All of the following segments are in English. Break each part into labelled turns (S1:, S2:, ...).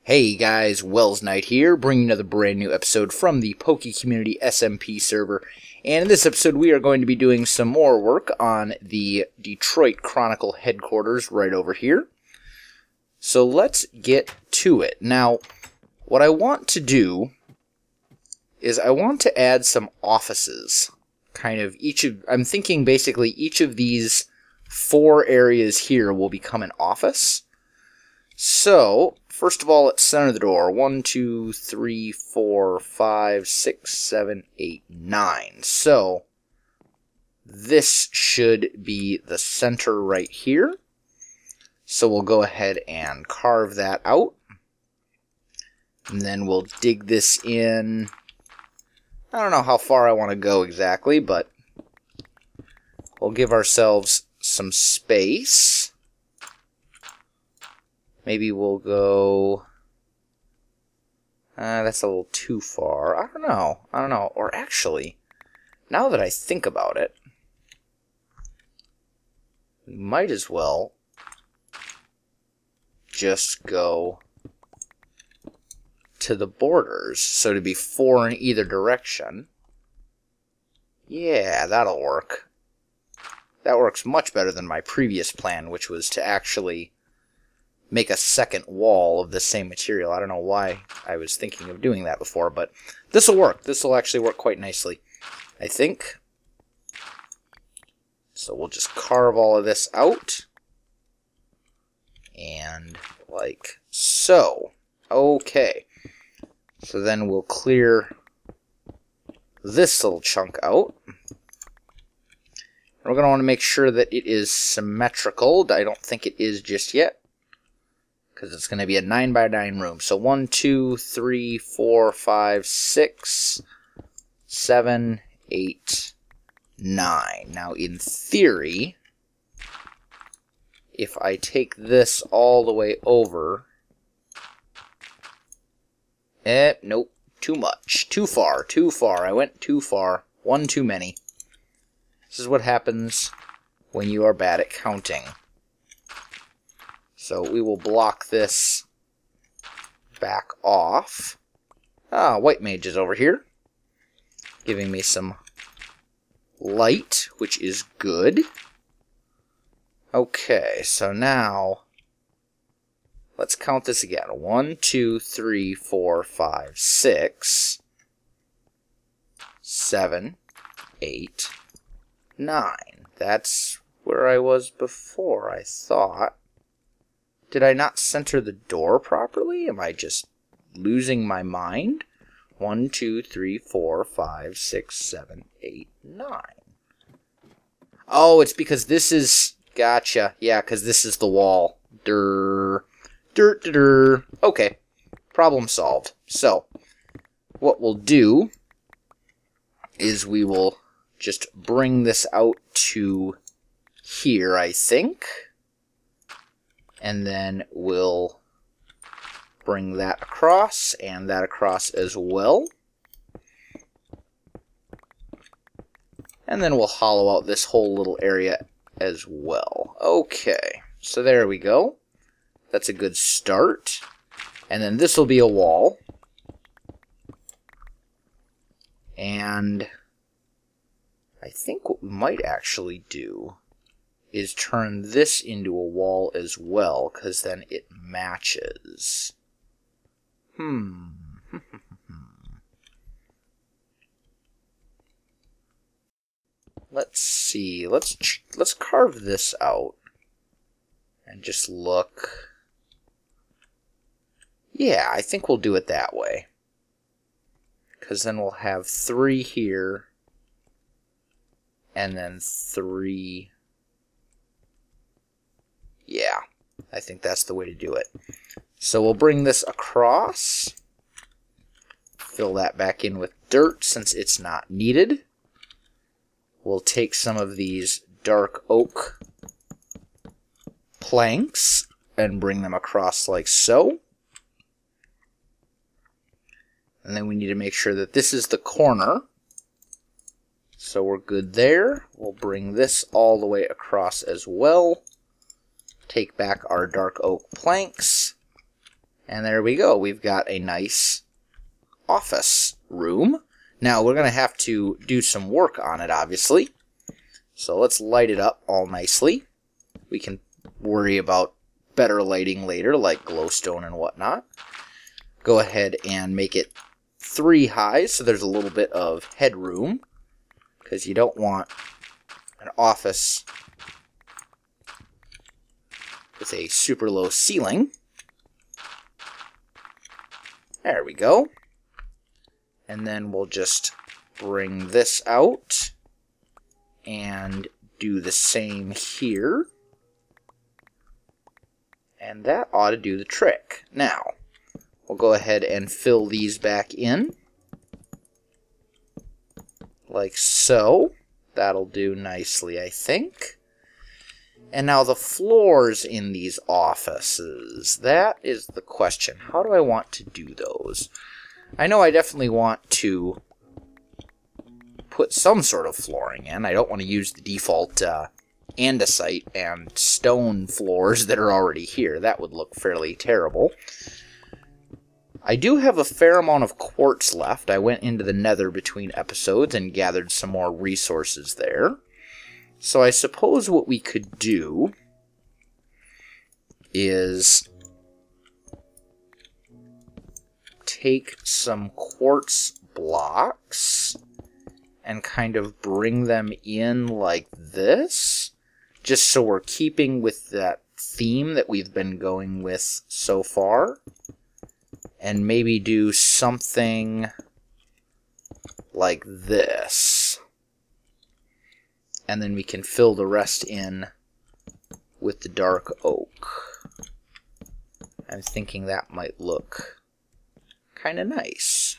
S1: Hey guys, Welsknight here, bringing another brand new episode from the Pokecommunity SMP server. And in this episode we are going to be doing some more work on the Detroit Chronicle headquarters right over here. So let's get to it. Now, what I want to do is I want to add some offices. I'm thinking basically each of these 4 areas here will become an office. So, first of all, let's center the door. 1, 2, 3, 4, 5, 6, 7, 8, 9. So, this should be the center right here. So we'll go ahead and carve that out. And then we'll dig this in. I don't know how far I want to go exactly, but we'll give ourselves some space. Maybe we'll go... that's a little too far. I don't know. Or actually, now that I think about it, we might as well just go to the borders. So to be 4 in either direction. Yeah, that'll work. That works much better than my previous plan, which was to actually make a second wall of the same material. I don't know why I was thinking of doing that before, but this will work. This will actually work quite nicely, I think. So we'll just carve all of this out. And like so. Okay. So then we'll clear this little chunk out. We're going to want to make sure that it is symmetrical. I don't think it is just yet, because it's going to be a 9 by 9 room. So 1, 2, 3, 4, 5, 6, 7, 8, 9. Now, in theory, if I take this all the way over... nope. Too much. Too far. Too far. I went too far. One too many. This is what happens when you are bad at counting. So we will block this back off. White Mage is over here, giving me some light, which is good. Okay, so now let's count this again. 1, 2, 3, 4, 5, 6, 7, 8, 9. That's where I was before, I thought. Did I not center the door properly? Am I just losing my mind? 1, 2, 3, 4, 5, 6, 7, 8, 9. Oh, it's because this is... Gotcha. Yeah, because this is the wall. Okay. Problem solved. So, what we'll do is we will just bring this out to here, I think. And then we'll bring that across, and that across as well. And then we'll hollow out this whole little area as well. Okay, so there we go. That's a good start. And then this will be a wall. And I think what we might actually do is turn this into a wall as well, because then it matches. Let's see. Let's carve this out and just look. Yeah, I think we'll do it that way, because then we'll have 3 here and then 3. Yeah, I think that's the way to do it. So we'll bring this across, fill that back in with dirt since it's not needed. We'll take some of these dark oak planks and bring them across like so. And then we need to make sure that this is the corner. So we're good there. We'll bring this all the way across as well. Take back our dark oak planks. And there we go. We've got a nice office room. Now, we're going to have to do some work on it, obviously. So let's light it up all nicely. We can worry about better lighting later, like glowstone and whatnot. Go ahead and make it 3 high, so there's a little bit of headroom, because you don't want an office with a super low ceiling. There we go. And then we'll just bring this out and do the same here. And that ought to do the trick. Now, we'll go ahead and fill these back in. Like so. That'll do nicely, I think. And now the floors in these offices. That is the question. How do I want to do those? I know I definitely want to put some sort of flooring in. I don't want to use the default andesite and stone floors that are already here. That would look fairly terrible. I do have a fair amount of quartz left. I went into the nether between episodes and gathered some more resources there. So I suppose what we could do is take some quartz blocks and kind of bring them in like this, just so we're keeping with that theme that we've been going with so far, and maybe do something like this. And then we can fill the rest in with the dark oak. I'm thinking that might look kind of nice.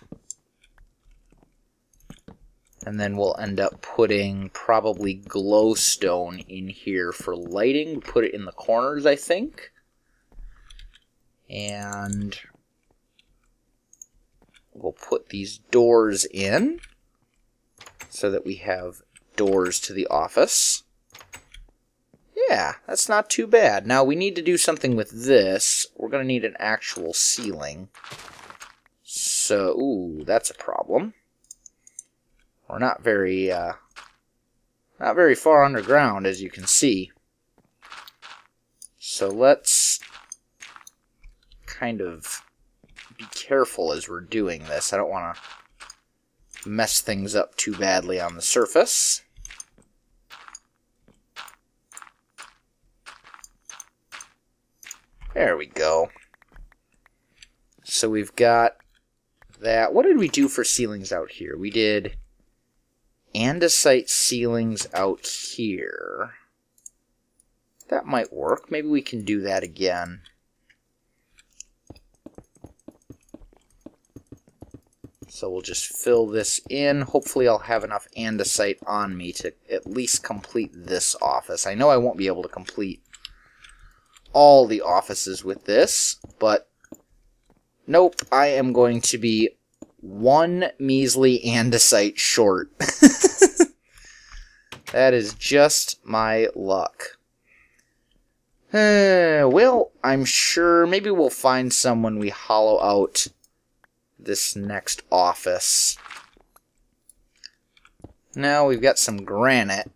S1: And then we'll end up putting probably glowstone in here for lighting. We'll put it in the corners, I think. And we'll put these doors in so that we have doors to the office. Yeah, that's not too bad. Now we need to do something with this. We're going to need an actual ceiling. So, ooh, that's a problem. We're not very far underground, as you can see. So let's kind of be careful as we're doing this. I don't want to mess things up too badly on the surface. There we go. So we've got that. What did we do for ceilings out here? We did andesite ceilings out here. That might work. Maybe we can do that again. So we'll just fill this in. Hopefully I'll have enough andesite on me to at least complete this office. I know I won't be able to complete all the offices with this, but nope, I am going to be one measly andesite short. That is just my luck. Well, I'm sure maybe we'll find some when we hollow out this next office. Now we've got some granite.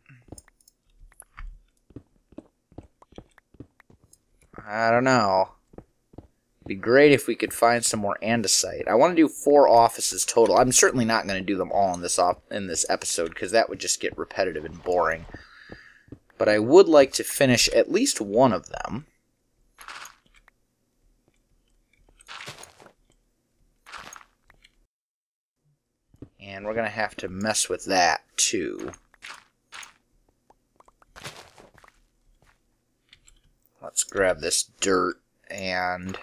S1: I don't know. It'd be great if we could find some more andesite. I want to do 4 offices total. I'm certainly not going to do them all in this episode, because that would just get repetitive and boring. But I would like to finish at least one of them. And we're going to have to mess with that, too. Let's grab this dirt and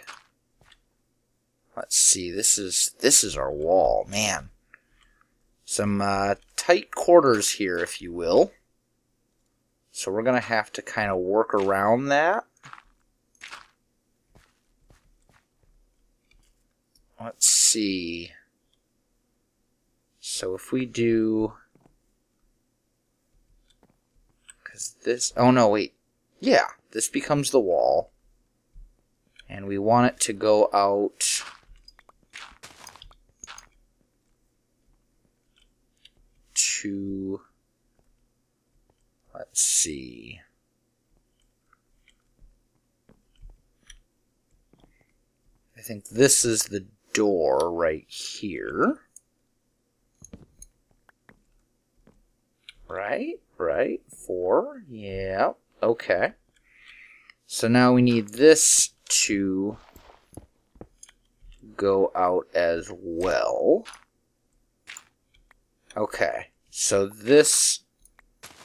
S1: let's see. This is our wall, man. Some tight quarters here, if you will. So we're going to have to kind of work around that. Let's see. So if we do, because this, oh no, wait. Yeah, this becomes the wall. And we want it to go out to, let's see, I think this is the door right here. Right, 4, yeah, okay. So now we need this to go out as well. Okay, so this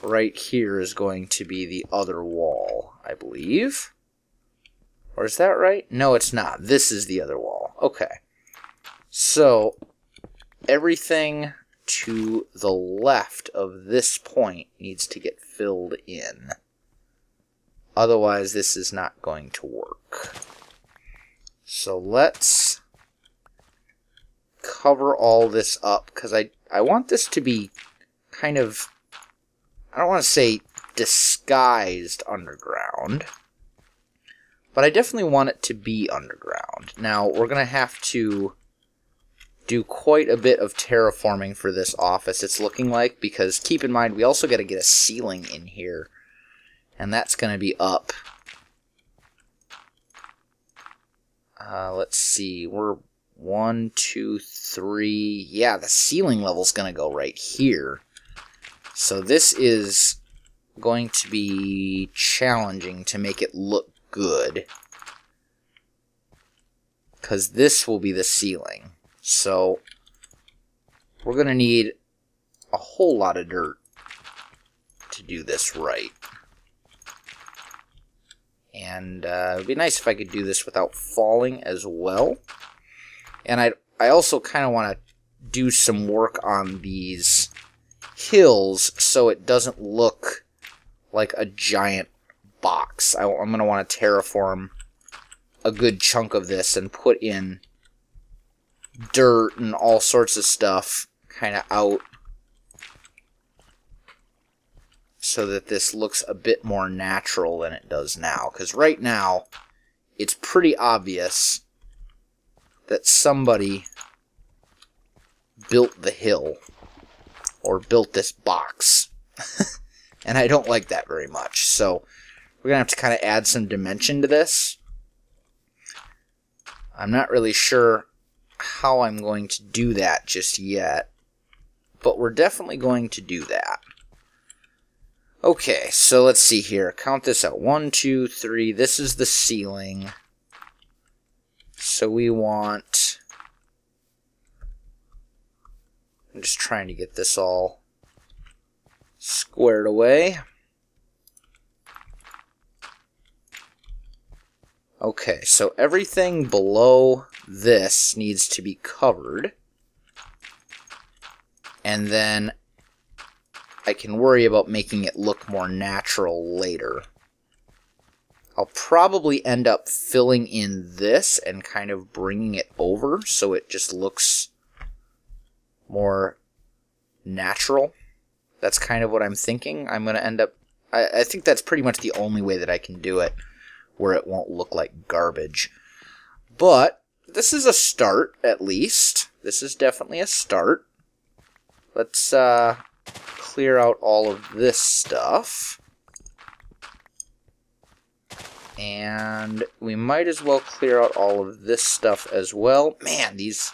S1: right here is going to be the other wall, I believe. Or is that right? No, it's not. This is the other wall. Okay. So, everything to the left of this point needs to get filled in. Otherwise, this is not going to work. So let's cover all this up, because I want this to be kind of, I don't want to say disguised underground, but I definitely want it to be underground. Now, we're going to have to do quite a bit of terraforming for this office, it's looking like, because keep in mind, we also got to get a ceiling in here, and that's going to be up. Let's see, we're 1, 2, 3, yeah, the ceiling level's going to go right here. So this is going to be challenging to make it look good, because this will be the ceiling. So we're going to need a whole lot of dirt to do this right. And it would be nice if I could do this without falling as well. And I also kind of want to do some work on these hills so it doesn't look like a giant box. I'm going to want to terraform a good chunk of this and put in dirt and all sorts of stuff kind of out so that this looks a bit more natural than it does now. Because right now, it's pretty obvious that somebody built the hill or built this box. And I don't like that very much. So we're going to have to kind of add some dimension to this. I'm not really sure how I'm going to do that just yet, but we're definitely going to do that. Okay, so let's see here. Count this out. 1, 2, 3. This is the ceiling. So we want... I'm just trying to get this all squared away. Okay, so everything below this needs to be covered. And then I can worry about making it look more natural later. I'll probably end up filling in this and kind of bringing it over so it just looks more natural. That's kind of what I'm thinking. I'm going to end up... I think that's pretty much the only way that I can do it where it won't look like garbage. But this is a start, at least. This is definitely a start. Let's clear out all of this stuff. And we might as well clear out all of this stuff as well. Man, this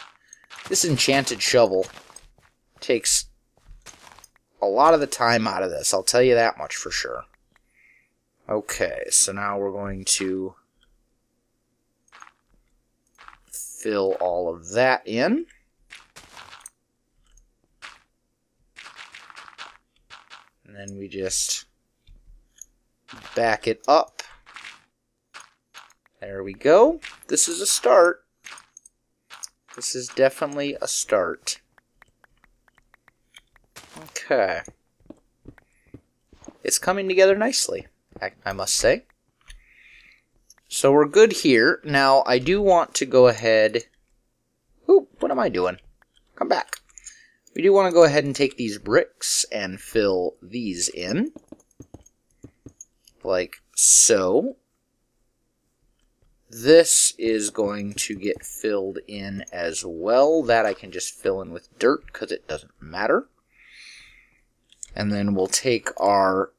S1: enchanted shovel takes a lot of the time out of this. I'll tell you that much for sure. Okay, so now we're going to fill all of that in. And then we just back it up. There we go. This is a start. This is definitely a start. Okay. It's coming together nicely, I must say. So we're good here. Now, I do want to go ahead... Ooh, what am I doing? Come back. We do want to go ahead and take these bricks and fill these in. Like so. this is going to get filled in as well. That I can just fill in with dirt because it doesn't matter. And then we'll take our...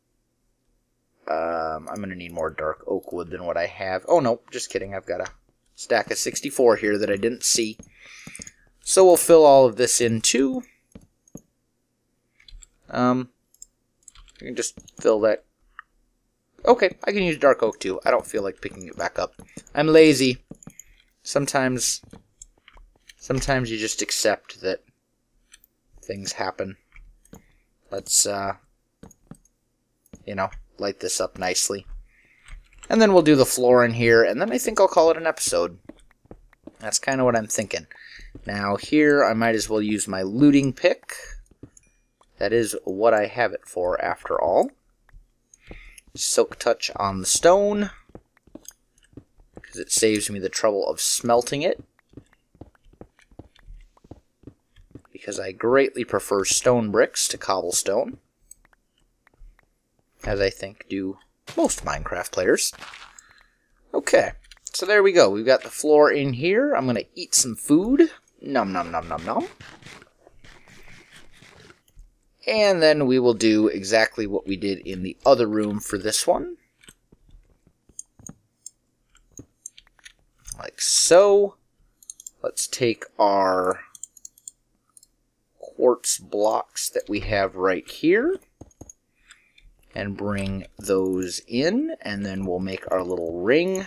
S1: I'm going to need more dark oak wood than what I have. Oh, no, just kidding. I've got a stack of 64 here that I didn't see. So we'll fill all of this in too. I can just fill that. Okay, I can use dark oak too. I don't feel like picking it back up. I'm lazy. Sometimes you just accept that things happen. Let's, you know, light this up nicely. And then we'll do the floor in here, and then I think I'll call it an episode. That's kind of what I'm thinking. Now here, I might as well use my looting pick. That is what I have it for, after all. Silk touch on the stone, because it saves me the trouble of smelting it. Because I greatly prefer stone bricks to cobblestone, as I think do most Minecraft players. Okay, so there we go. We've got the floor in here. I'm going to eat some food. Nom nom nom nom nom. And then we will do exactly what we did in the other room for this one. Like so. Let's take our quartz blocks that we have right here and bring those in, and then we'll make our little ring.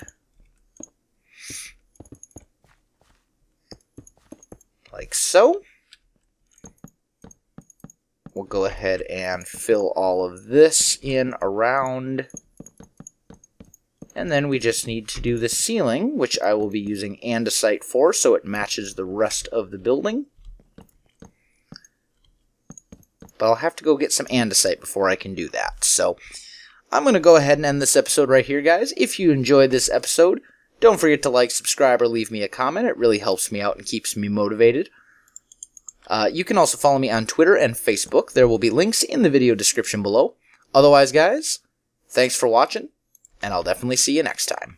S1: Like so. We'll go ahead and fill all of this in around. And then we just need to do the ceiling, which I will be using andesite for, so it matches the rest of the building. But I'll have to go get some andesite before I can do that. So I'm going to go ahead and end this episode right here, guys. If you enjoyed this episode, don't forget to like, subscribe, or leave me a comment. It really helps me out and keeps me motivated. You can also follow me on Twitter and Facebook. There will be links in the video description below. Otherwise, guys, thanks for watching, and I'll definitely see you next time.